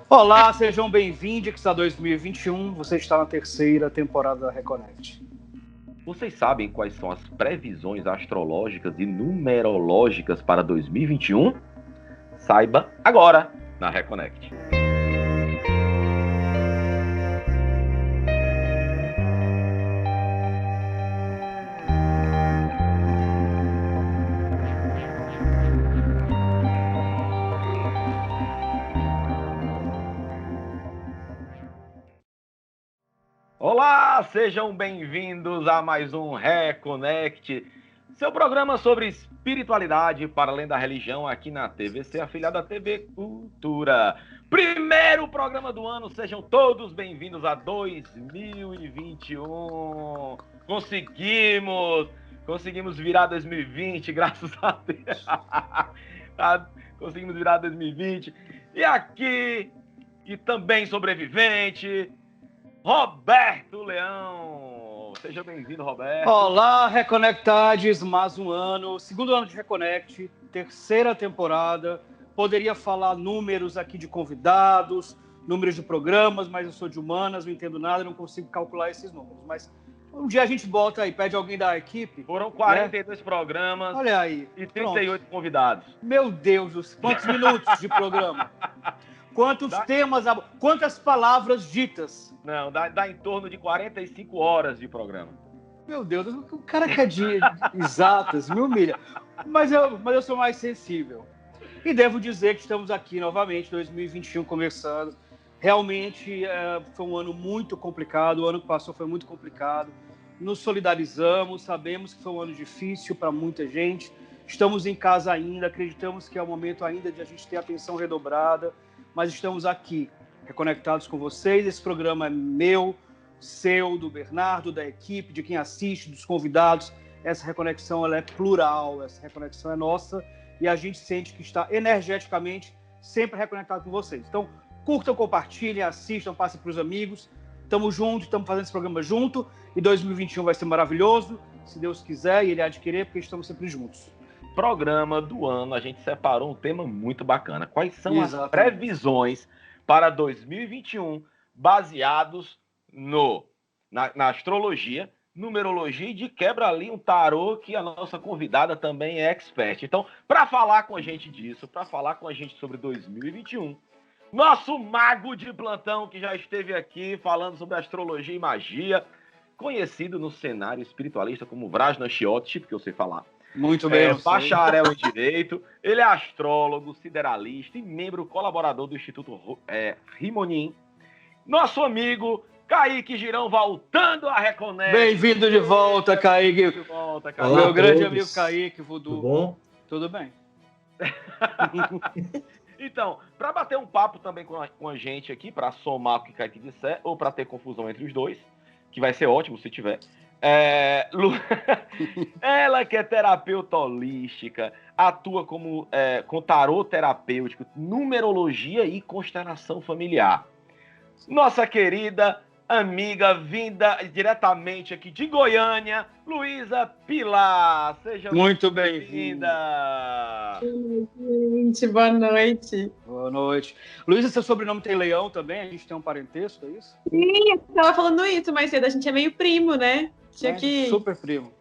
Olá, sejam bem-vindos, que está 2021. Você está na terceira temporada da Reconnect. Vocês sabem quais são as previsões astrológicas e numerológicas para 2021? Saiba agora na Reconnect. Olá, sejam bem-vindos a mais um Reconnect, seu programa sobre espiritualidade para além da religião aqui na TVC, afiliada à TV Cultura. Primeiro programa do ano, sejam todos bem-vindos a 2021. Conseguimos virar 2020, graças a Deus. Conseguimos virar 2020. E aqui, e também sobrevivente, Roberto Leão. Seja bem-vindo, Roberto. Olá, Reconectades, mais um ano, segundo ano de Reconnect, terceira temporada. Poderia falar números aqui de convidados, números de programas, mas eu sou de humanas, não entendo nada, não consigo calcular esses números. Mas um dia a gente bota aí, pede alguém da equipe. Foram 42 programas. Olha aí, e 38 convidados. Meu Deus, quantos minutos de programa? Quantos temas, quantas palavras ditas? Não, dá em torno de 45 horas de programa. Meu Deus, o cara quer de exatas, me humilha. Mas eu sou mais sensível. E devo dizer que estamos aqui novamente, 2021 começando. Realmente foi um ano muito complicado, o ano que passou foi muito complicado. Nos solidarizamos, sabemos que foi um ano difícil para muita gente. Estamos em casa ainda, acreditamos que é o momento ainda de a gente ter atenção redobrada. Mas estamos aqui, reconectados com vocês. Esse programa é meu, seu, do Bernardo, da equipe, de quem assiste, dos convidados. Essa reconexão ela é plural, essa reconexão é nossa e a gente sente que está energeticamente sempre reconectado com vocês. Então, curtam, compartilhem, assistam, passem para os amigos. Estamos juntos, estamos fazendo esse programa junto e 2021 vai ser maravilhoso, se Deus quiser, e Ele há de querer, porque estamos sempre juntos. Programa do ano, a gente separou um tema muito bacana. Quais são as previsões para 2021 baseados na astrologia, numerologia e de quebra ali um tarô que a nossa convidada também é expert. Então, para falar com a gente disso, para falar com a gente sobre 2021, nosso mago de plantão que já esteve aqui falando sobre astrologia e magia, conhecido no cenário espiritualista como Vrajna Chiotti, porque eu sei falar. Muito bem. Bacharel em Direito, ele é astrólogo, sideralista e membro colaborador do Instituto Rimonim. Nosso amigo Kaique Girão voltando a Reconnect. Bem-vindo de volta, Kaique. Olá, meu grande amigo Kaique Voodoo. Tudo bom? Tudo bem. Então, para bater um papo também com a gente aqui, para somar o que Kaique disser, ou para ter confusão entre os dois, que vai ser ótimo se tiver. Ela que é terapeuta holística, atua com tarô terapêutico, numerologia e constelação familiar. Nossa querida amiga vinda diretamente aqui de Goiânia, Luísa Pilar. Seja muito bem-vinda. Gente, boa noite. Boa noite. Luísa, seu sobrenome tem Leão também? A gente tem um parentesco, é isso? Sim, eu tava falando isso mais cedo, a gente é meio primo, né? Super primo.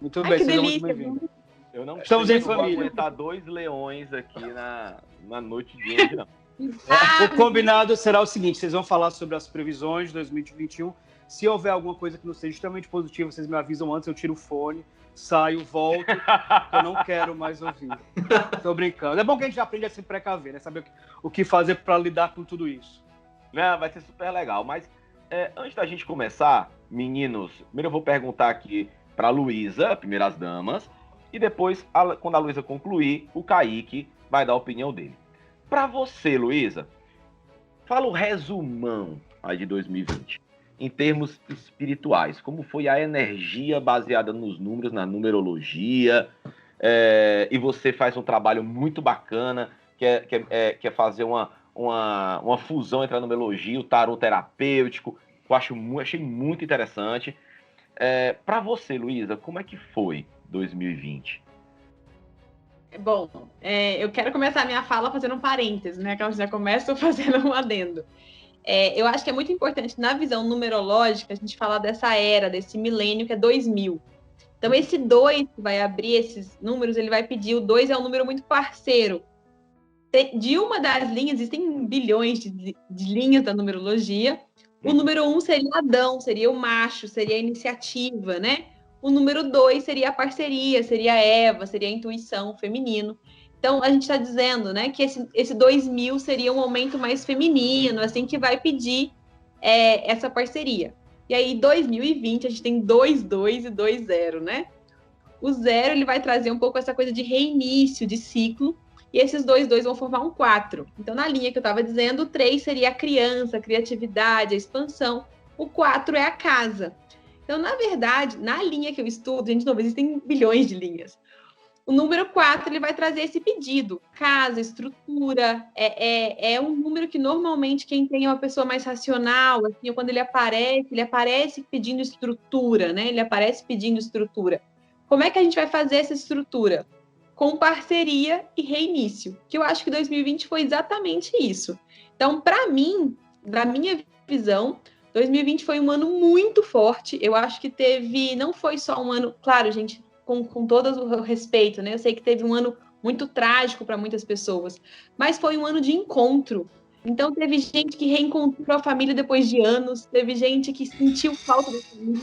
Muito Ai, bem, que seja delícia. muito bem-vindo. Eu não Estamos em família. Vou aguentar 2 leões aqui na noite de hoje, não. O combinado será o seguinte, vocês vão falar sobre as previsões de 2021. Se houver alguma coisa que não seja extremamente positiva, vocês me avisam antes, eu tiro o fone, saio, volto, eu não quero mais ouvir. Tô brincando. É bom que a gente aprende a se precaver, né? Saber o que fazer para lidar com tudo isso. Não, vai ser super legal. Mas antes da gente começar, meninos, primeiro eu vou perguntar aqui para a Luísa, primeiras damas, e depois, quando a Luísa concluir, o Kaique vai dar a opinião dele. Para você, Luísa, fala um resumão aí de 2020, em termos espirituais. Como foi a energia baseada nos números, na numerologia, e você faz um trabalho muito bacana, que é fazer uma fusão entre a numerologia e o tarô terapêutico, que eu achei muito interessante. Para você, Luísa, como é que foi 2020? Bom, eu quero começar a minha fala fazendo um parênteses, né? Que eu já começo fazendo um adendo. Eu acho que é muito importante, na visão numerológica, a gente falar dessa era, desse milênio que é 2000. Então, esse 2 que vai abrir esses números, ele vai pedir, o 2 é um número muito parceiro. De uma das linhas, existem bilhões de linhas da numerologia. O número 1 seria Adão, seria o macho, seria a iniciativa, né? O número 2 seria a parceria, seria a Eva, seria a intuição, feminino. Então, a gente está dizendo, né, que esse 2000 seria um momento mais feminino, assim, que vai pedir essa parceria. E aí, 2020, a gente tem 2 e 2-0, né? O 0, ele vai trazer um pouco essa coisa de reinício, de ciclo, e esses 2 vão formar um 4. Então, na linha que eu estava dizendo, o 3 seria a criança, a criatividade, a expansão. O 4 é a casa. Então, na verdade, na linha que eu estudo, gente, não existem bilhões de linhas. O número 4, ele vai trazer esse pedido. Casa, estrutura, é um número que normalmente quem tem é uma pessoa mais racional, assim, quando ele aparece pedindo estrutura, né? Ele aparece pedindo estrutura. Como é que a gente vai fazer essa estrutura? Com parceria e reinício, que eu acho que 2020 foi exatamente isso. Então, para mim, da minha visão, 2020 foi um ano muito forte. Eu acho que não foi só um ano, claro, gente, com todo o respeito, né? Eu sei que teve um ano muito trágico para muitas pessoas, mas foi um ano de encontro. Então, teve gente que reencontrou a família depois de anos, teve gente que sentiu falta da família,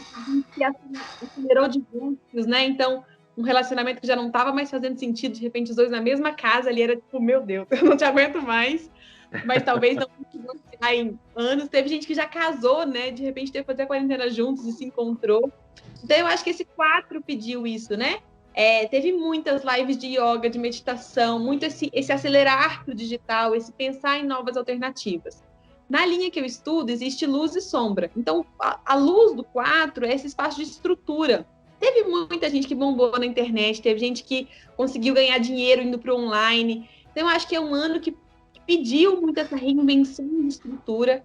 que acelerou de vínculos, né? Então, um relacionamento que já não estava mais fazendo sentido, de repente os dois na mesma casa, ali era tipo, meu Deus, eu não te aguento mais, mas talvez não em anos. Teve gente que já casou, né? De repente teve que fazer a quarentena juntos e se encontrou. Então, eu acho que esse 4 pediu isso, né? Teve muitas lives de yoga, de meditação, muito esse acelerar para o digital, esse pensar em novas alternativas. Na linha que eu estudo, existe luz e sombra. Então, a luz do 4 é esse espaço de estrutura. Teve muita gente que bombou na internet, teve gente que conseguiu ganhar dinheiro indo para o online. Então, eu acho que é um ano que pediu muito essa reinvenção de estrutura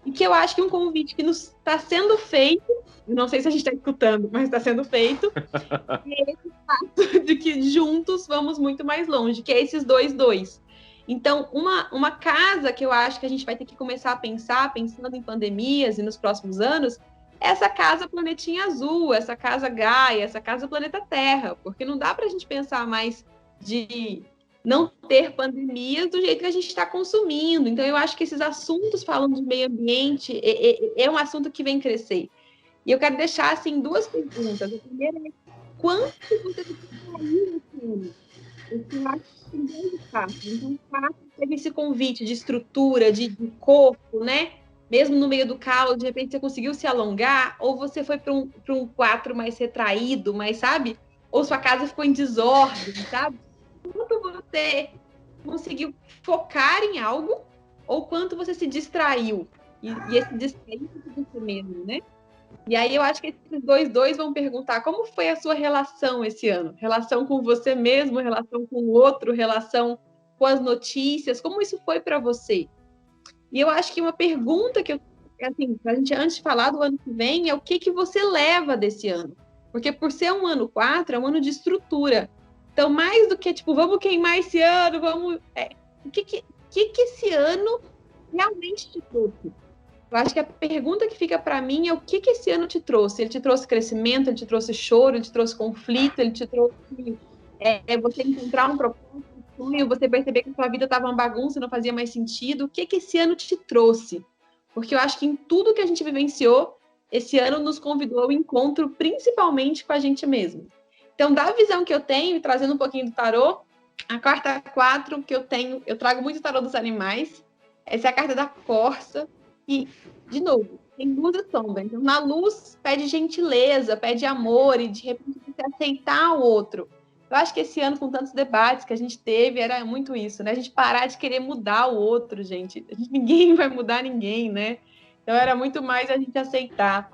e que eu acho que um convite que nos está sendo feito, eu não sei se a gente está escutando, mas está sendo feito, é esse fato de que juntos vamos muito mais longe, que é esses 2-2. Então, uma casa que eu acho que a gente vai ter que começar a pensar, pensando em pandemias e nos próximos anos, essa casa Planetinha Azul, essa casa Gaia, essa casa Planeta Terra, porque não dá para a gente pensar mais de não ter pandemias do jeito que a gente está consumindo. Então, eu acho que esses assuntos falando de meio ambiente é um assunto que vem crescer. E eu quero deixar, assim, 2 perguntas. A primeira é, quanto você saiu esse ano? Eu acho que tem 2 passos. Então, o 4 teve esse convite de estrutura, de corpo, né? Mesmo no meio do caos, de repente você conseguiu se alongar, ou você foi para um 4 mais retraído, mais, sabe? Ou sua casa ficou em desordem, sabe? Quanto você conseguiu focar em algo, ou quanto você se distraiu. E esse distrair de você mesmo, né? E aí eu acho que esses 2 vão perguntar como foi a sua relação esse ano? Relação com você mesmo, relação com o outro, relação com as notícias, como isso foi para você? E eu acho que uma pergunta que assim, a gente antes de falar do ano que vem é o que você leva desse ano? Porque por ser um ano 4, é um ano de estrutura. Então, mais do que, tipo, vamos queimar esse ano, vamos... o que esse ano realmente te trouxe? Eu acho que a pergunta que fica para mim é o que esse ano te trouxe? Ele te trouxe crescimento, ele te trouxe choro, ele te trouxe conflito, ele te trouxe você encontrar um propósito, um sonho, você perceber que a sua vida estava uma bagunça, não fazia mais sentido. O que esse ano te trouxe? Porque eu acho que em tudo que a gente vivenciou, esse ano nos convidou ao encontro, principalmente com a gente mesmo. Então, da visão que eu tenho, e trazendo um pouquinho do tarô, a carta 4 que eu tenho, eu trago muito o tarô dos animais. Essa é a carta da corça. E, de novo, tem luz e sombra. Então, na luz, pede gentileza, pede amor e, de repente, você aceitar o outro. Eu acho que esse ano, com tantos debates que a gente teve, era muito isso, né? A gente parar de querer mudar o outro, gente. Ninguém vai mudar ninguém, né? Então, era muito mais a gente aceitar.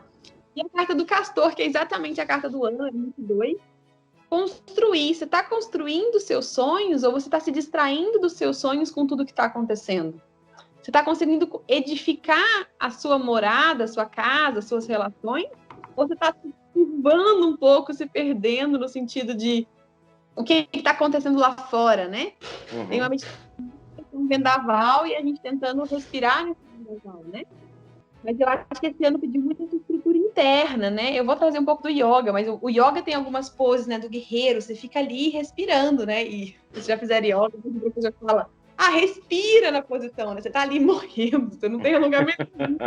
E a carta do castor, que é exatamente a carta do ano, é 22. Construir. Você está construindo seus sonhos ou você está se distraindo dos seus sonhos com tudo que está acontecendo? Você está conseguindo edificar a sua morada, a sua casa, as suas relações? Ou você está se curvando um pouco, se perdendo no sentido de o que está acontecendo lá fora, né? Tem um vendaval e a gente tentando respirar nesse vendaval, né? Mas eu acho que esse ano pediu muita estrutura interna, né? Eu vou trazer um pouco do yoga, mas o yoga tem algumas poses, né, do guerreiro, você fica ali respirando, né? E se já fizer yoga, o professor fala, respira na posição, né? Você tá ali morrendo, você não tem alongamento nenhum.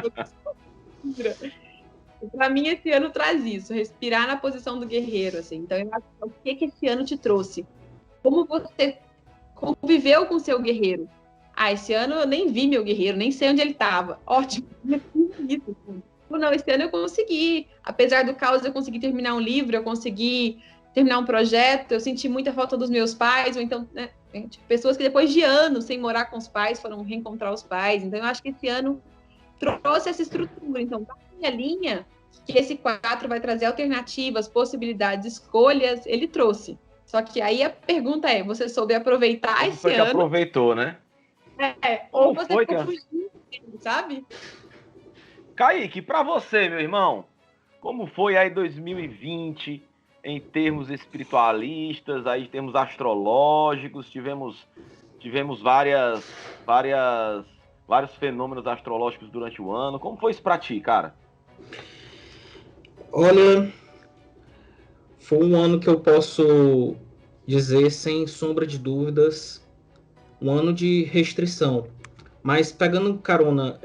Para mim, esse ano traz isso, respirar na posição do guerreiro, assim. Então, eu acho que o que esse ano te trouxe? Como você conviveu com o seu guerreiro? Esse ano eu nem vi meu guerreiro, nem sei onde ele estava. Ótimo. Não, esse ano eu consegui. Apesar do caos, eu consegui terminar um livro, eu consegui terminar um projeto, eu senti muita falta dos meus pais, ou então, né, pessoas que depois de anos sem morar com os pais foram reencontrar os pais. Então, eu acho que esse ano trouxe essa estrutura. Então, da minha linha, que esse 4 vai trazer alternativas, possibilidades, escolhas, ele trouxe. Só que aí a pergunta é, você soube aproveitar Como esse foi que ano? aproveitou, né? Ou você ficou fugindo, sabe? Kaique, para você, meu irmão, como foi aí 2020 em termos espiritualistas, aí termos astrológicos, tivemos vários fenômenos astrológicos durante o ano. Como foi isso para ti, cara? Olha, foi um ano que eu posso dizer, sem sombra de dúvidas, um ano de restrição. Mas pegando carona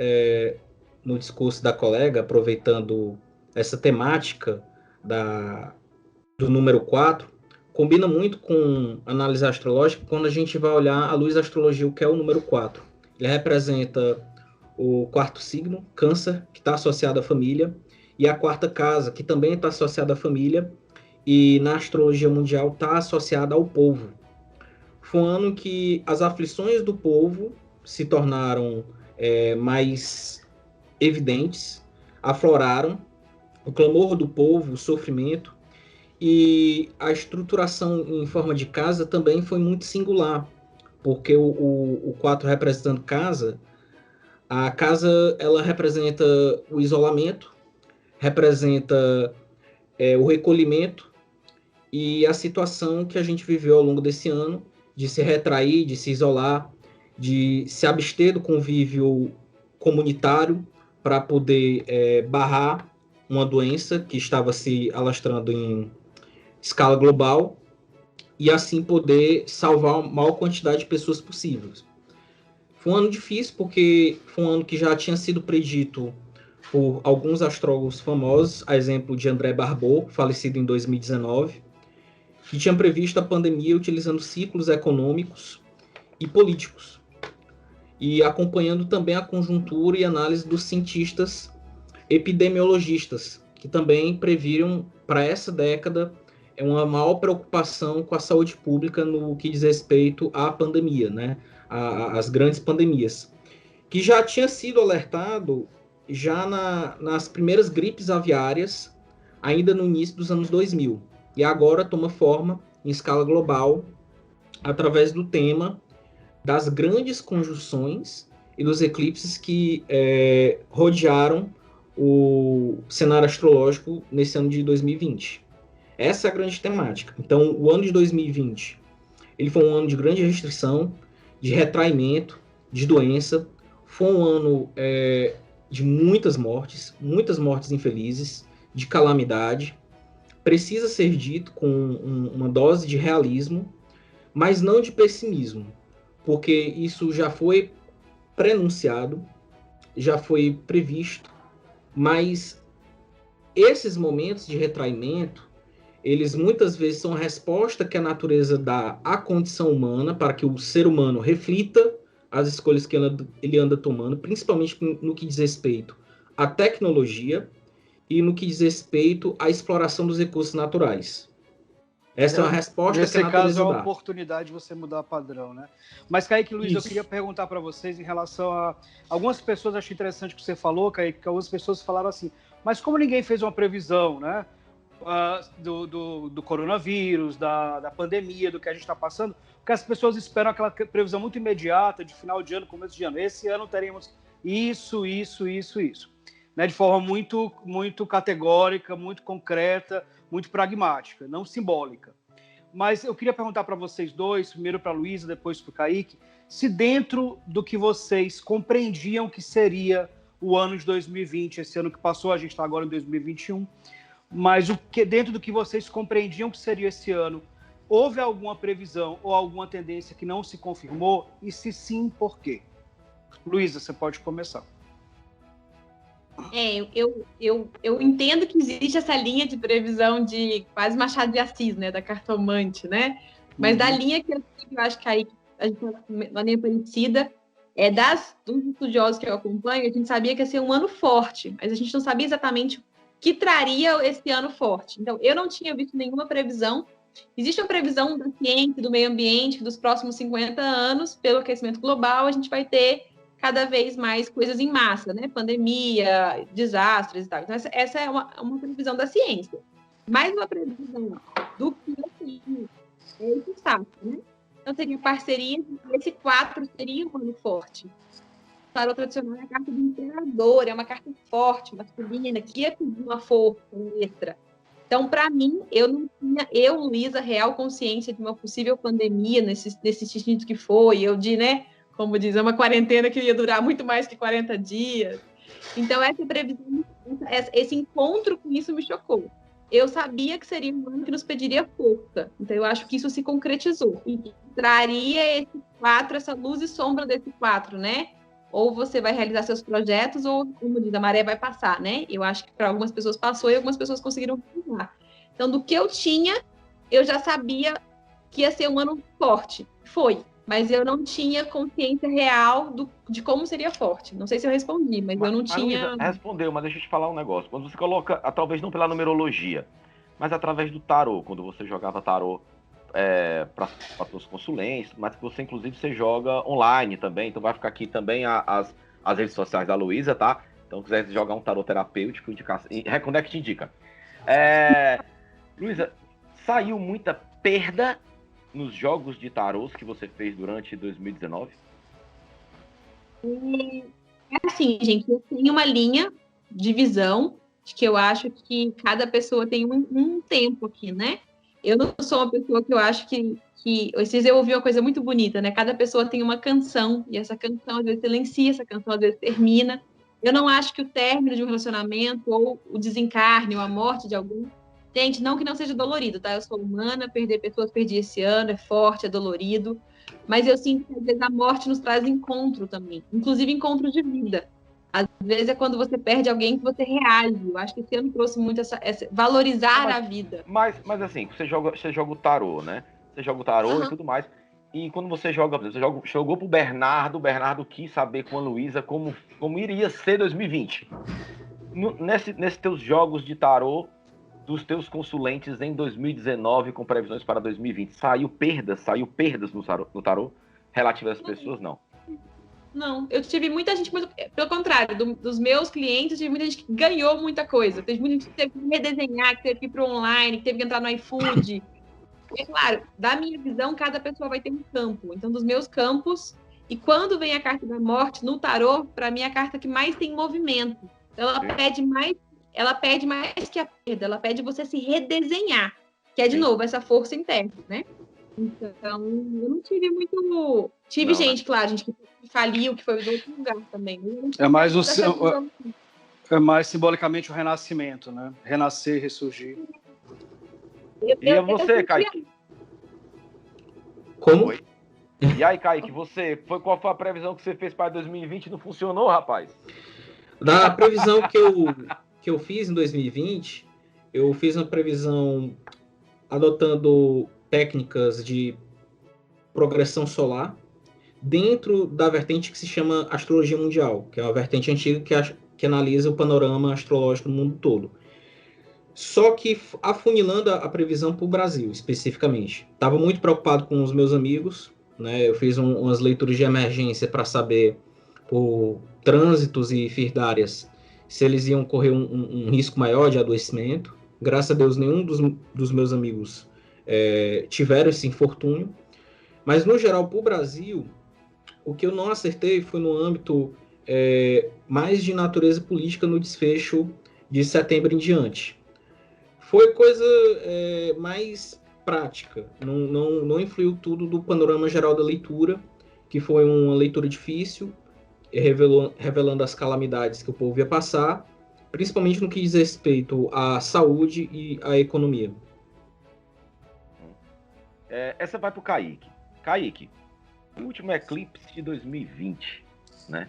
no discurso da colega, aproveitando essa temática do número 4, combina muito com análise astrológica quando a gente vai olhar à luz da astrologia, o que é o número 4. Ele representa o quarto signo, Câncer, que está associado à família, e a quarta casa, que também está associada à família, e na astrologia mundial está associada ao povo. Foi um ano que as aflições do povo se tornaram mais evidentes, afloraram o clamor do povo, o sofrimento, e a estruturação em forma de casa também foi muito singular, porque o 4 representando casa, a casa ela representa o isolamento, representa o recolhimento e a situação que a gente viveu ao longo desse ano, de se retrair, de se isolar, de se abster do convívio comunitário para poder barrar uma doença que estava se alastrando em escala global e assim poder salvar a maior quantidade de pessoas possíveis. Foi um ano difícil porque foi um ano que já tinha sido predito por alguns astrólogos famosos, a exemplo de André Barbeau, falecido em 2019, que tinha previsto a pandemia utilizando ciclos econômicos e políticos, e acompanhando também a conjuntura e análise dos cientistas epidemiologistas, que também previram para essa década uma maior preocupação com a saúde pública no que diz respeito à pandemia, né? As grandes pandemias, que já tinha sido alertado já nas primeiras gripes aviárias, ainda no início dos anos 2000, e agora toma forma em escala global através do tema das grandes conjunções e dos eclipses que rodearam o cenário astrológico nesse ano de 2020. Essa é a grande temática. Então, o ano de 2020, ele foi um ano de grande restrição, de retraimento, de doença. Foi um ano de muitas mortes infelizes, de calamidade. Precisa ser dito com uma dose de realismo, mas não de pessimismo, porque isso já foi prenunciado, já foi previsto, mas esses momentos de retraimento, eles muitas vezes são a resposta que a natureza dá à condição humana para que o ser humano reflita as escolhas que ele anda tomando, principalmente no que diz respeito à tecnologia e no que diz respeito à exploração dos recursos naturais. Essa é uma resposta que a natureza dá. Nesse caso, é uma oportunidade de você mudar padrão, né? Mas, Kaique, Luiz, eu queria perguntar para vocês em relação a... Algumas pessoas, achei interessante o que você falou, Kaique, que algumas pessoas falaram assim, mas como ninguém fez uma previsão, né? Do coronavírus, da pandemia, do que a gente está passando, porque as pessoas esperam aquela previsão muito imediata de final de ano, começo de ano. Esse ano teremos isso, né? De forma muito categórica, muito concreta, muito pragmática, não simbólica. mas eu queria perguntar para vocês dois, primeiro para a Luísa, depois para o Kaique, se dentro do que vocês compreendiam que seria o ano de 2020, esse ano que passou, a gente está agora em 2021, mas dentro do que vocês compreendiam que seria esse ano, houve alguma previsão ou alguma tendência que não se confirmou? E se sim, por quê? Luísa, você pode começar. Eu entendo que existe essa linha de previsão de quase Machado de Assis, né, da cartomante, né? Mas da linha que eu acho que aí a gente uma linha parecida, dos estudiosos que eu acompanho, a gente sabia que ia ser um ano forte, mas a gente não sabia exatamente o que traria esse ano forte. Então, eu não tinha visto nenhuma previsão. Existe uma previsão da ciência, do meio ambiente, que dos próximos 50 anos, pelo aquecimento global, a gente vai ter cada vez mais coisas em massa, né? Pandemia, desastres e tal. Então, essa é uma previsão da ciência. Mais uma previsão do que eu tenho é esse status, né? Então, seria parceria, esse 4 seria um ano forte. O tarô tradicional é a carta do imperador, é uma carta forte, masculina, que ia pedir uma força extra. Então, para mim, eu não tinha, Luísa, real consciência de uma possível pandemia nesse sentido que foi, né? Como diz, é uma quarentena que ia durar muito mais que 40 dias. Então, essa previsão, esse encontro com isso me chocou. Eu sabia que seria um ano que nos pediria força. Então, eu acho que isso se concretizou. E traria esse 4, essa luz e sombra desse 4, né? Ou você vai realizar seus projetos, ou, como diz, a maré vai passar, né? Eu acho que para algumas pessoas passou e algumas pessoas conseguiram realizar. Então, do que eu tinha, eu já sabia que ia ser um ano forte. Foi. Mas eu não tinha consciência real de como seria forte. Não sei se eu respondi, mas eu não tinha... Luísa, respondeu, mas deixa eu te falar um negócio. Quando você coloca, talvez não pela numerologia, mas através do tarô, quando você jogava tarô para os consulentes, mas que você, inclusive, você joga online também, então vai ficar aqui também as redes sociais da Luísa, tá? Então, se quiser jogar um tarô terapêutico, Reconnect indica. Luísa, saiu muita perda nos jogos de tarôs que você fez durante 2019? É assim, gente, eu tenho uma linha de visão de que eu acho que cada pessoa tem um tempo aqui, né? Eu não sou uma pessoa que eu acho que esses dias eu ouvi uma coisa muito bonita, né? Cada pessoa tem uma canção, e essa canção às vezes silencia, essa canção às vezes termina. Eu não acho que o término de um relacionamento, ou o desencarne, ou a morte de alguém, gente, não que não seja dolorido, tá? Eu sou humana, perder pessoas, perdi esse ano, é forte, é dolorido, mas eu sinto que às vezes a morte nos traz encontro também, inclusive encontro de vida. Às vezes é quando você perde alguém que você reage. Eu acho que esse ano trouxe muito essa valorizar a vida. Mas assim, você joga o tarô, né? Você joga o tarô e tudo mais. E quando você jogou pro Bernardo, o Bernardo quis saber com a Luísa como iria ser 2020. Nesses teus jogos de tarô, dos teus consulentes em 2019 com previsões para 2020, saiu perdas no tarô relativas às pessoas? Não, eu tive muita gente, pelo contrário, dos meus clientes, tive muita gente que ganhou muita coisa. Teve muita gente que teve que redesenhar, que teve que ir para online, que teve que entrar no iFood. É claro, da minha visão, cada pessoa vai ter um campo. Então, dos meus campos, e quando vem a carta da morte no tarô, para mim é a carta que mais tem movimento. Então, ela pede mais que a perda, ela pede você se redesenhar, que é, de novo, essa força interna, né? Então, eu não tive muito... Tive gente, claro, gente que faliu, que foi de outro lugar também. É mais simbolicamente o renascimento, né? Renascer, ressurgir. E você, Kaique? Como? Oi. E aí, Kaique, qual foi a previsão que você fez para 2020 e não funcionou, rapaz? Da previsão que eu fiz em 2020, eu fiz uma previsão adotando técnicas de progressão solar dentro da vertente que se chama astrologia mundial, que é uma vertente antiga que analisa o panorama astrológico do mundo todo. Só que afunilando a previsão para o Brasil, especificamente. Estava muito preocupado com os meus amigos, né? Eu fiz umas leituras de emergência para saber, por trânsitos e firdárias, se eles iam correr um risco maior de adoecimento. Graças a Deus, nenhum dos meus amigos tiveram esse infortúnio. Mas, no geral, para o Brasil, o que eu não acertei foi no âmbito mais de natureza política no desfecho de setembro em diante. Foi coisa mais prática. Não influiu tudo do panorama geral da leitura, que foi uma leitura difícil, revelando as calamidades que o povo ia passar, principalmente no que diz respeito à saúde e à economia. Essa vai para o Kaique. Kaique, o último eclipse de 2020, né,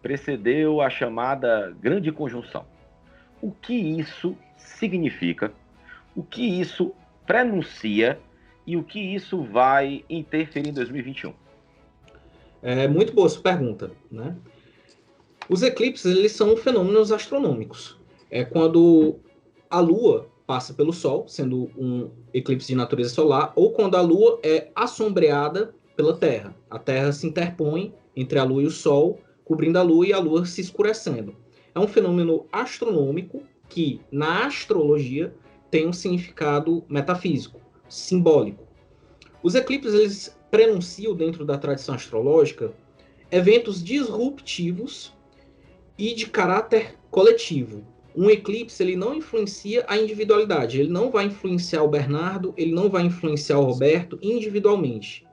precedeu a chamada Grande Conjunção. O que isso significa? O que isso prenuncia? E o que isso vai interferir em 2021? Muito boa essa pergunta, né? Os eclipses, eles são fenômenos astronômicos. É quando a Lua passa pelo Sol, sendo um eclipse de natureza solar, ou quando a Lua é assombreada pela Terra. A Terra se interpõe entre a Lua e o Sol, cobrindo a Lua e a Lua se escurecendo. É um fenômeno astronômico que, na astrologia, tem um significado metafísico, simbólico. Os eclipses, eles prenunciam, dentro da tradição astrológica, eventos disruptivos e de caráter coletivo. Um eclipse, ele não influencia a individualidade, ele não vai influenciar o Bernardo, ele não vai influenciar o Roberto individualmente.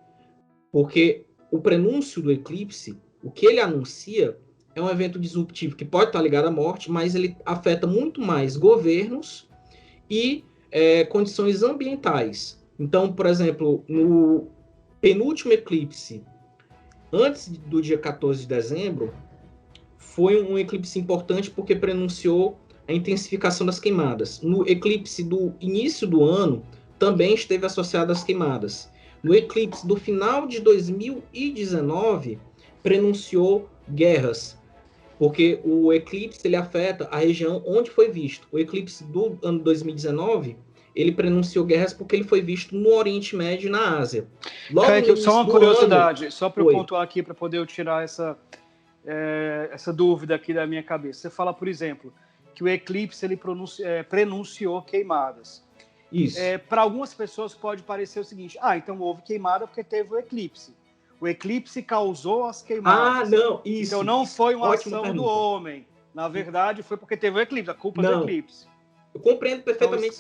Porque o prenúncio do eclipse, o que ele anuncia, é um evento disruptivo que pode estar ligado à morte, mas ele afeta muito mais governos e condições ambientais. Então, por exemplo, no penúltimo eclipse, antes do dia 14 de dezembro, foi um eclipse importante porque prenunciou a intensificação das queimadas. No eclipse do início do ano, também esteve associado às queimadas. No eclipse do final de 2019, prenunciou guerras, porque o eclipse ele afeta a região onde foi visto. O eclipse do ano 2019, ele prenunciou guerras porque ele foi visto no Oriente Médio e na Ásia. Logo só uma curiosidade, só para eu pontuar aqui, para poder eu tirar essa dúvida aqui da minha cabeça. Você fala, por exemplo, que o eclipse ele prenunciou queimadas. Isso. Para algumas pessoas pode parecer o seguinte: então houve queimada porque teve o eclipse. O eclipse causou as queimadas. Não, isso. Então não foi uma ação do homem. Na verdade, foi porque teve o eclipse, a culpa do eclipse. Eu compreendo perfeitamente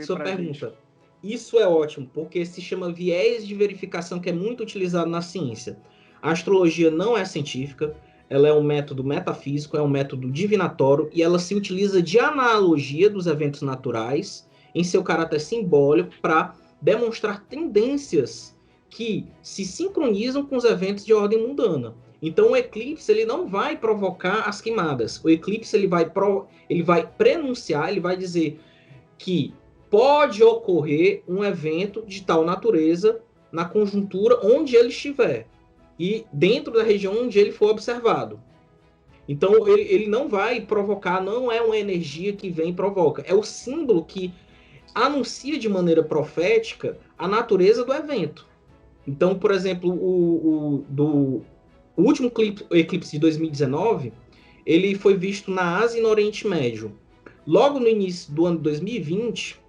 sua pergunta. Isso é ótimo, porque se chama viés de verificação, que é muito utilizado na ciência. A astrologia não é científica, ela é um método metafísico, é um método divinatório, e ela se utiliza de analogia dos eventos naturais em seu caráter simbólico para demonstrar tendências que se sincronizam com os eventos de ordem mundana. Então o eclipse ele não vai provocar as queimadas. O eclipse ele vai prenunciar, ele vai dizer que pode ocorrer um evento de tal natureza na conjuntura onde ele estiver e dentro da região onde ele for observado. Então ele não vai provocar, não é uma energia que vem e provoca, é o símbolo que anuncia de maneira profética a natureza do evento. Então, por exemplo, o último eclipse de 2019, ele foi visto na Ásia e no Oriente Médio. Logo no início do ano 2020,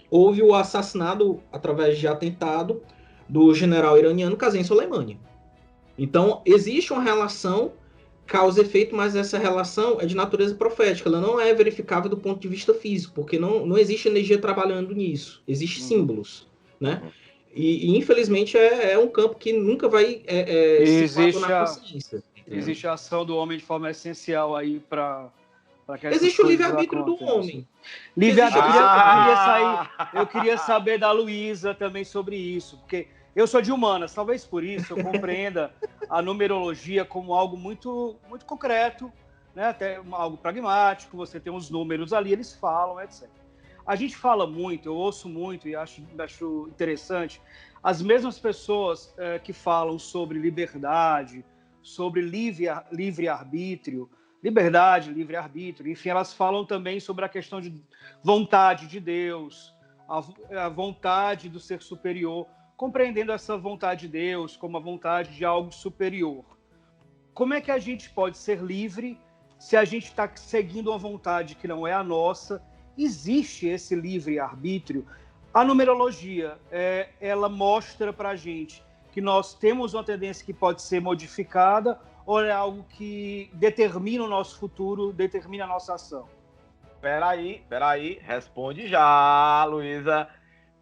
houve o assassinato, através de atentado, do general iraniano Qasem Soleimani. Então, existe uma relação causa e efeito, mas essa relação é de natureza profética, ela não é verificável do ponto de vista físico, porque não existe energia trabalhando nisso, existem símbolos, né? E infelizmente é um campo que nunca vai existe na consciência. Existe a ação do homem de forma essencial aí para que existe o livre-arbítrio do homem. Eu queria saber da Luísa também sobre isso, porque eu sou de humanas, talvez por isso eu compreenda a numerologia como algo muito, muito concreto, né? Até algo pragmático, você tem os números ali, eles falam, etc. A gente fala muito, eu ouço muito e acho interessante, as mesmas pessoas que falam sobre liberdade, sobre livre-arbítrio, liberdade, livre-arbítrio, enfim, elas falam também sobre a questão de vontade de Deus, a vontade do ser superior, compreendendo essa vontade de Deus como a vontade de algo superior. Como é que a gente pode ser livre se a gente está seguindo uma vontade que não é a nossa? Existe esse livre-arbítrio? A numerologia, ela mostra para a gente que nós temos uma tendência que pode ser modificada ou é algo que determina o nosso futuro, determina a nossa ação? Peraí, responde já, Luísa.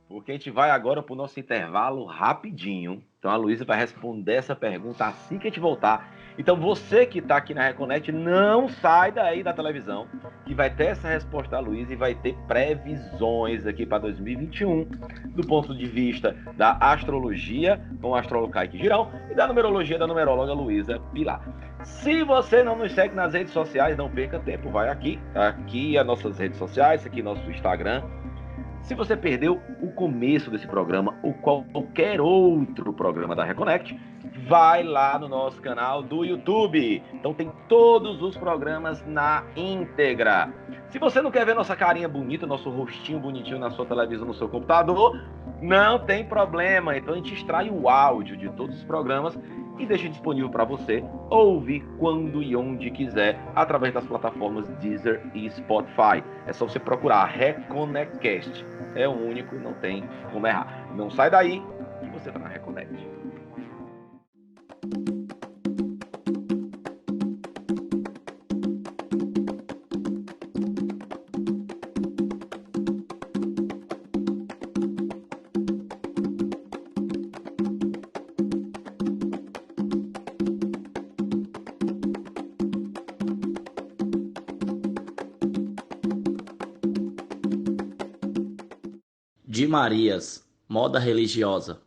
porque a gente vai agora para o nosso intervalo rapidinho. Então a Luísa vai responder essa pergunta assim que a gente voltar. Então você que está aqui na Reconnect, não sai daí da televisão, que vai ter essa resposta da Luísa e vai ter previsões aqui para 2021, do ponto de vista da astrologia, com o astrólogo Kaique Girão, e da numerologia da numeróloga Luísa Pilar. Se você não nos segue nas redes sociais, não perca tempo, vai aqui as nossas redes sociais, aqui nosso Instagram. Se você perdeu o começo desse programa ou qualquer outro programa da Reconnect, vai lá no nosso canal do YouTube. Então tem todos os programas na íntegra. Se você não quer ver nossa carinha bonita, nosso rostinho bonitinho na sua televisão, no seu computador, não tem problema. Então a gente extrai o áudio de todos os programas e deixa disponível para você ouvir quando e onde quiser, através das plataformas Deezer e Spotify. É só você procurar Reconnectcast. É o único, não tem como errar. Não sai daí que você tá na Reconnect. De Marias, moda religiosa.